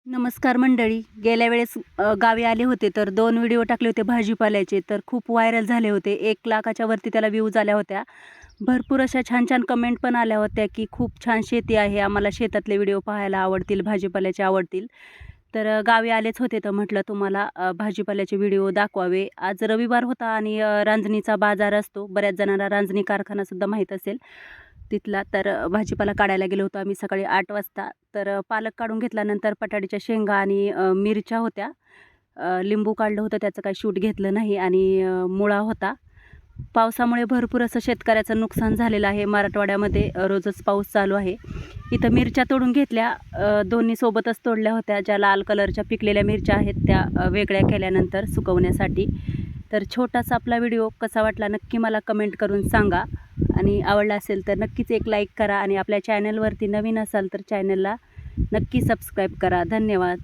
नमस्कार मंडळी. गेल्या वेळेस गावी आले होते तर 2 व्हिडिओ टाकले होते भाजीपाल्याचे, तर खूप व्हायरल झाले होते. 1,00,000च्या वरती त्याला व्ह्यूज आल्या होत्या. भरपूर अशा छान-छान कमेंट पण आल्या होत्या, की खूप छान शेती आहे, आम्हाला शेतातले व्हिडिओ पाहायला आवडतील, भाजीपाल्याचे आवडतील. तर गावी आलेच होते तर म्हटलं तुम्हाला भाजीपाल्याचे व्हिडिओ दाखवावे. आज रविवार होता आणि रांजणीचा बाजार असतो. बऱ्याच जणांना रांजणी कारखानासुद्धा माहीत असेल तिथला. तर भाजीपाला काढायला गेलो होतो आम्ही सकाळी 8 वाजता. तर पालक काढून घेतल्यानंतर बटाट्याच्या शेंगा आणि मिरच्या होत्या. लिंबू काढलं होतं, त्याचं काही शूट घेतलं नाही आणि मुळा होता. पावसामुळे भरपूर असं शेतकऱ्याचं नुकसान झालेलं आहे. मराठवाड्यामध्ये रोजच पाऊस चालू आहे. इथं मिरच्या तोडून घेतल्या, दोन्ही सोबतच तोडल्या होत्या. ज्या लाल कलरच्या पिकलेल्या मिरच्या आहेत त्या वेगळ्या केल्यानंतर सुकवण्यासाठी. तर छोटासा आपला व्हिडिओ कसा वाटला नक्की मला कमेंट करून सांगा आणि आवडला असेल तर नक्कीच एक लाईक करा आणि आपल्या चॅनलवरती नवीन असाल तर चॅनलला नक्की सबस्क्राईब करा. धन्यवाद.